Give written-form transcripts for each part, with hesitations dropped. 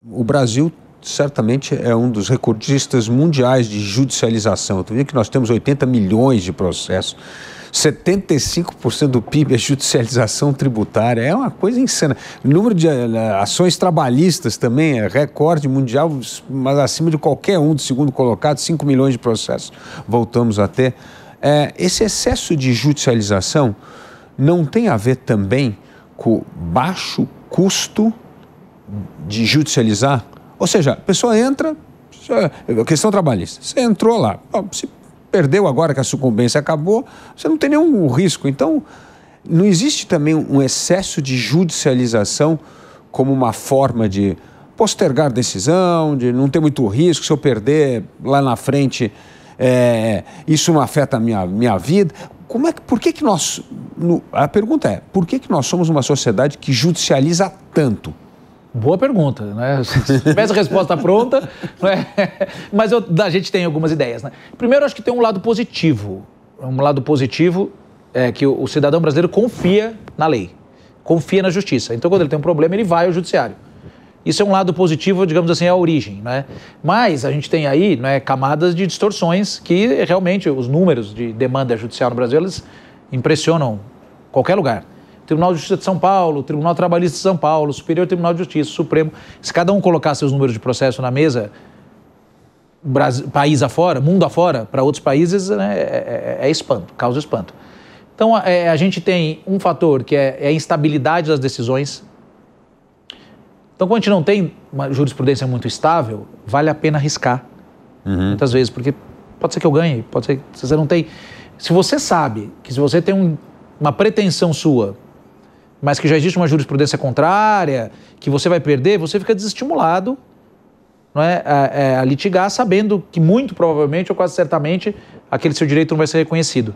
O Brasil certamente é um dos recordistas mundiais de judicialização. Tu vê que nós temos 80 milhões de processos, 75% do PIB é judicialização tributária, é uma coisa insana. O número de ações trabalhistas também é recorde mundial, mas acima de qualquer um do segundo colocado, 5 milhões de processos voltamos a ter. Esse excesso de judicialização não tem a ver também com baixo custo de judicializar? Ou seja, a pessoa entra, questão trabalhista, você entrou lá, se perdeu agora que a sucumbência acabou, você não tem nenhum risco. Então, não existe também um excesso de judicialização como uma forma de postergar decisão, de não ter muito risco, se eu perder lá na frente, isso não afeta a minha vida. A pergunta é, por que nós somos uma sociedade que judicializa tanto? Boa pergunta, né? Se tivesse a resposta pronta, né? Mas a gente tem algumas ideias, né? Primeiro, acho que tem um lado positivo. Um lado positivo é que o cidadão brasileiro confia na lei, confia na justiça. Então, quando ele tem um problema, ele vai ao judiciário. Isso é um lado positivo, digamos assim, é a origem, né? Mas a gente tem aí, né, camadas de distorções que realmente os números de demanda judicial no Brasil, eles impressionam qualquer lugar. Tribunal de Justiça de São Paulo, Tribunal Trabalhista de São Paulo, Superior Tribunal de Justiça, Supremo. Se cada um colocar seus números de processo na mesa, país afora, mundo afora, para outros países, né, é espanto, causa espanto. Então, a gente tem um fator que é a instabilidade das decisões. Então, quando a gente não tem uma jurisprudência muito estável, vale a pena arriscar, muitas vezes, porque pode ser que eu ganhe, pode ser que você não tem... Se você sabe que se você tem uma pretensão sua, mas que já existe uma jurisprudência contrária, que você vai perder, você fica desestimulado, não é, a litigar, sabendo que muito provavelmente ou quase certamente aquele seu direito não vai ser reconhecido.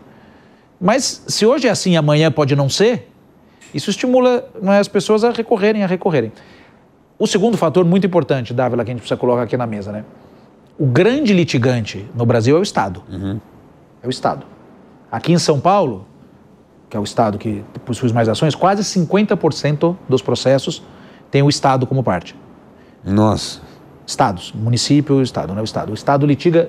Mas se hoje é assim e amanhã pode não ser, isso estimula, não é, as pessoas a recorrerem. O segundo fator muito importante, Dávila, que a gente precisa colocar aqui na mesa, né? O grande litigante no Brasil é o Estado. É o Estado. Aqui em São Paulo, que é o Estado que possui mais ações, quase 50% dos processos tem o Estado como parte. Nossa. Estados, município, Estado, não é o Estado. O Estado litiga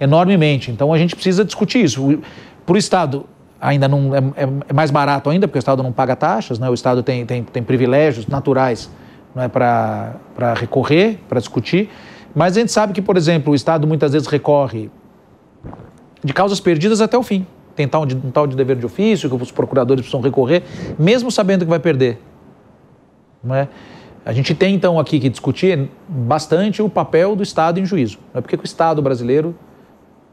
enormemente, então a gente precisa discutir isso. Para o Estado ainda não é mais barato ainda, porque o Estado não paga taxas, né? O Estado tem privilégios naturais, não é, para recorrer, para discutir, mas a gente sabe que, por exemplo, o Estado muitas vezes recorre de causas perdidas até o fim. Tem um tal de dever de ofício, que os procuradores precisam recorrer, mesmo sabendo que vai perder. Não é? A gente tem, então, aqui que discutir bastante o papel do Estado em juízo. Não é porque o Estado brasileiro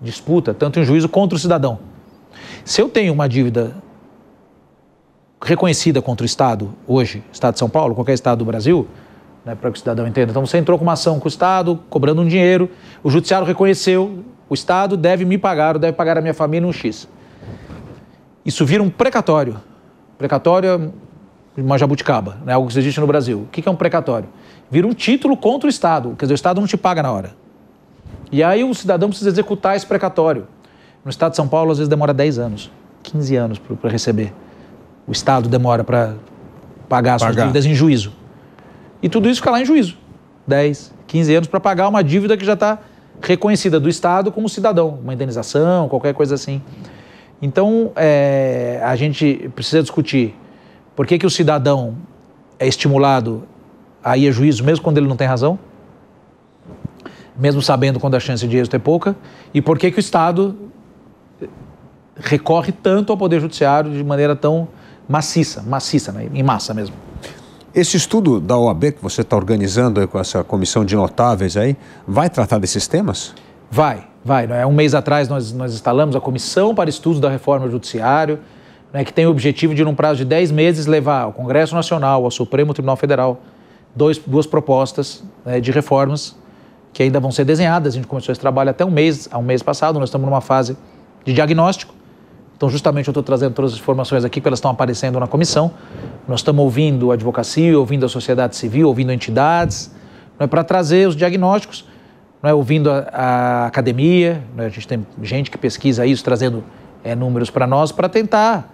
disputa tanto em juízo contra o cidadão. Se eu tenho uma dívida reconhecida contra o Estado, hoje, Estado de São Paulo, qualquer Estado do Brasil, né, para que o cidadão entenda, então você entrou com uma ação com o Estado, cobrando um dinheiro, o judiciário reconheceu, o Estado deve me pagar, ou deve pagar a minha família um X. Isso vira um precatório. Precatório é uma jabuticaba, né? Algo que existe no Brasil. O que é um precatório? Vira um título contra o Estado, quer dizer, o Estado não te paga na hora. E aí o cidadão precisa executar esse precatório. No Estado de São Paulo, às vezes demora 10 anos, 15 anos para receber. O Estado demora para pagar as suas dívidas em juízo. E tudo isso fica lá em juízo. 10, 15 anos para pagar uma dívida que já está reconhecida do Estado como cidadão. Uma indenização, qualquer coisa assim. Então, a gente precisa discutir por que o cidadão é estimulado a ir a juízo, mesmo quando ele não tem razão, mesmo sabendo quando a chance de êxito é pouca, e por que o Estado recorre tanto ao Poder Judiciário de maneira tão maciça, né? Em massa mesmo. Esse estudo da OAB que você está organizando aí com essa comissão de notáveis aí, vai tratar desses temas? Vai. Um mês atrás nós instalamos a Comissão para Estudos da Reforma do Judiciário, né, que tem o objetivo de, num prazo de 10 meses, levar ao Congresso Nacional, ao Supremo Tribunal Federal, duas propostas, né, de reformas que ainda vão ser desenhadas. A gente começou esse trabalho até há um mês passado, nós estamos numa fase de diagnóstico. Então, justamente, eu estou trazendo todas as informações aqui, porque elas estão aparecendo na comissão. Nós estamos ouvindo a advocacia, ouvindo a sociedade civil, ouvindo entidades, né, para trazer os diagnósticos, né, ouvindo a academia, né, a gente tem gente que pesquisa isso, trazendo números para nós, para tentar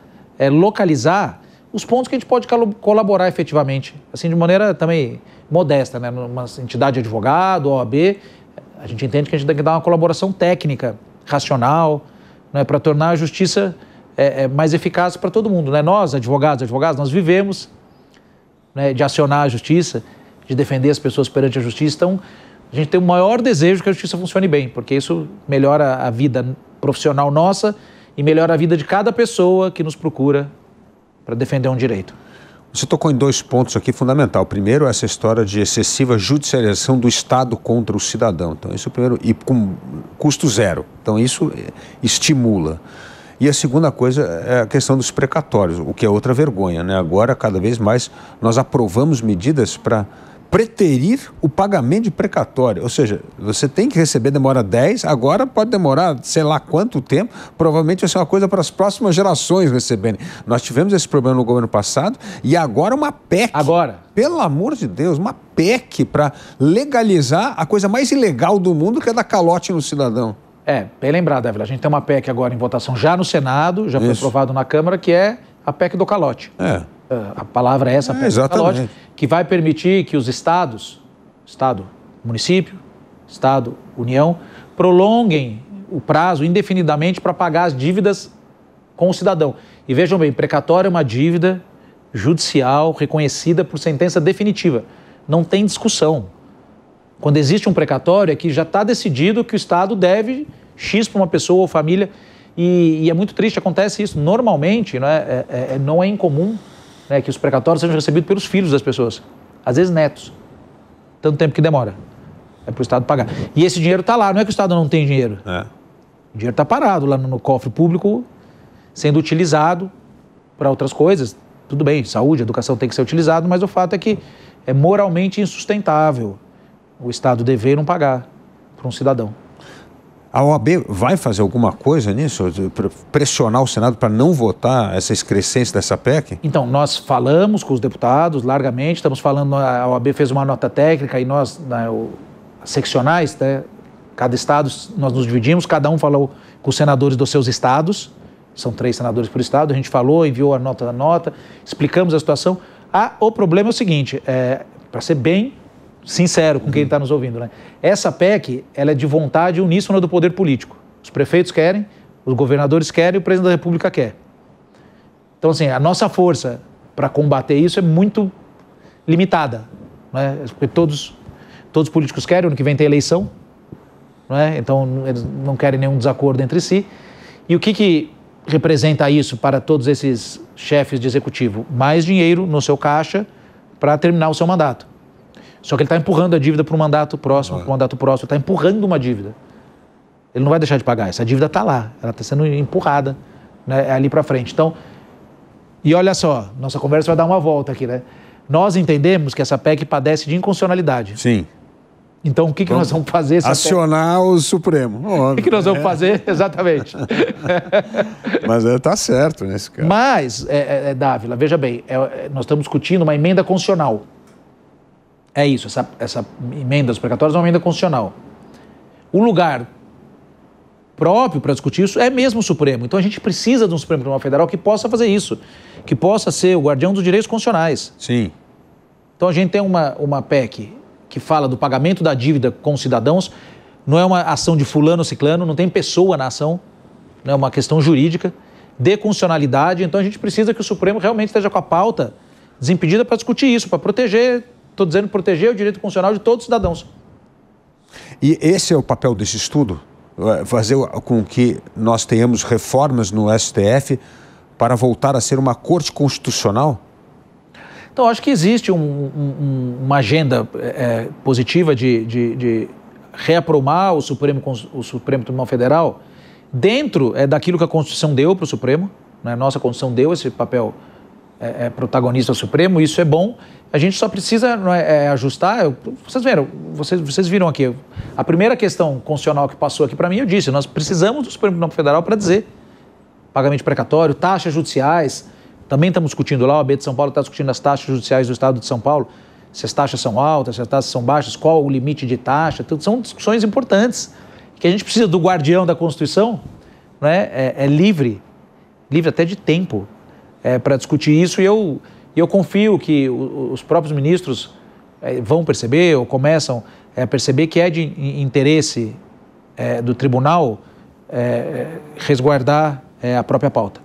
localizar os pontos que a gente pode colaborar efetivamente, assim, de maneira também modesta, né? Numa entidade de advogado, OAB, a gente entende que a gente tem que dar uma colaboração técnica, racional, né? Para tornar a justiça mais eficaz para todo mundo, né? Nós, advogados, nós vivemos, né, de acionar a justiça, de defender as pessoas perante a justiça. Então, a gente tem o maior desejo que a justiça funcione bem, porque isso melhora a vida profissional nossa e melhora a vida de cada pessoa que nos procura para defender um direito. Você tocou em 2 pontos aqui fundamentais. Primeiro, essa história de excessiva judicialização do Estado contra o cidadão. Então, isso é o primeiro, e com custo zero. Então, isso estimula. E a segunda coisa é a questão dos precatórios, o que é outra vergonha, né? Agora, cada vez mais, nós aprovamos medidas para preterir o pagamento de precatório. Ou seja, você tem que receber, demora 10, agora pode demorar sei lá quanto tempo, provavelmente vai ser uma coisa para as próximas gerações receberem. Nós tivemos esse problema no governo passado e agora uma PEC. Agora? Pelo amor de Deus, uma PEC para legalizar a coisa mais ilegal do mundo, que é dar calote no cidadão. Bem lembrado, Évila. A gente tem uma PEC agora em votação já no Senado, já foi aprovado na Câmara, que é a PEC do calote. A palavra é essa, a PEC do calote, que vai permitir que os estados, Estado, município, Estado, União, prolonguem o prazo indefinidamente para pagar as dívidas com o cidadão. E vejam bem, precatório é uma dívida judicial reconhecida por sentença definitiva. Não tem discussão. Quando existe um precatório é que já está decidido que o Estado deve X para uma pessoa ou família. E é muito triste, acontece isso. Normalmente, não é incomum, né, que os precatórios sejam recebidos pelos filhos das pessoas. Às vezes netos. Tanto tempo que demora. É para o Estado pagar. E esse dinheiro está lá, não é que o Estado não tem dinheiro. O dinheiro está parado lá no cofre público, sendo utilizado para outras coisas. Tudo bem, saúde, educação tem que ser utilizado, mas o fato é que é moralmente insustentável o Estado dever e não pagar para um cidadão. A OAB vai fazer alguma coisa nisso? Pressionar o Senado para não votar essa excrescência dessa PEC? Então, nós falamos com os deputados largamente, estamos falando, a OAB fez uma nota técnica e nós, as seccionais, né, cada estado, nós nos dividimos, cada um falou com os senadores dos seus estados, são 3 senadores por estado, a gente falou, enviou a nota, explicamos a situação. O problema é o seguinte, para ser bem sincero com quem está nos ouvindo, né? Essa PEC, ela é de vontade uníssona do poder político. Os prefeitos querem, os governadores querem e o presidente da República quer. Então, assim, a nossa força para combater isso é muito limitada, né? Porque todos os políticos querem, ano que vem tem eleição, né? Então eles não querem nenhum desacordo entre si. E o que representa isso para todos esses chefes de executivo? Mais dinheiro no seu caixa para terminar o seu mandato. Só que ele está empurrando a dívida para o mandato próximo, está empurrando uma dívida. Ele não vai deixar de pagar, essa dívida está lá, ela está sendo empurrada, né, ali para frente. Então, e olha só, nossa conversa vai dar uma volta aqui, né? Nós entendemos que essa PEC padece de inconstitucionalidade. Sim. Então, o que nós vamos fazer? Acionar o Supremo. Óbvio. O que nós vamos fazer? Exatamente. Mas está certo nesse caso. Mas, Dávila, veja bem, nós estamos discutindo uma emenda constitucional. É isso, essa emenda dos precatórios é uma emenda constitucional. O lugar próprio para discutir isso é mesmo o Supremo. Então a gente precisa de um Supremo Tribunal Federal que possa fazer isso, que possa ser o guardião dos direitos constitucionais. Sim. Então a gente tem uma PEC que fala do pagamento da dívida com os cidadãos, não é uma ação de fulano ou ciclano, não tem pessoa na ação, não é uma questão jurídica, de constitucionalidade. Então a gente precisa que o Supremo realmente esteja com a pauta desimpedida para discutir isso, para proteger. Estou dizendo proteger o direito constitucional de todos os cidadãos. E esse é o papel desse estudo? Fazer com que nós tenhamos reformas no STF para voltar a ser uma corte constitucional? Então, acho que existe uma agenda positiva de reaprumar o Supremo Tribunal Federal dentro daquilo que a Constituição deu para o Supremo, né? Nossa Constituição deu esse papel protagonista ao Supremo, isso é bom. A gente só precisa ajustar. Vocês viram aqui, a primeira questão constitucional que passou aqui para mim, eu disse, nós precisamos do Supremo Tribunal Federal para dizer pagamento precatório, taxas judiciais, também estamos discutindo lá, o OAB de São Paulo está discutindo as taxas judiciais do Estado de São Paulo, se as taxas são altas, se as taxas são baixas, qual o limite de taxa, tudo, são discussões importantes, que a gente precisa do guardião da Constituição, né? Livre até de tempo, para discutir isso, e eu confio que os próprios ministros vão perceber ou começam a perceber que é de interesse do tribunal resguardar a própria pauta.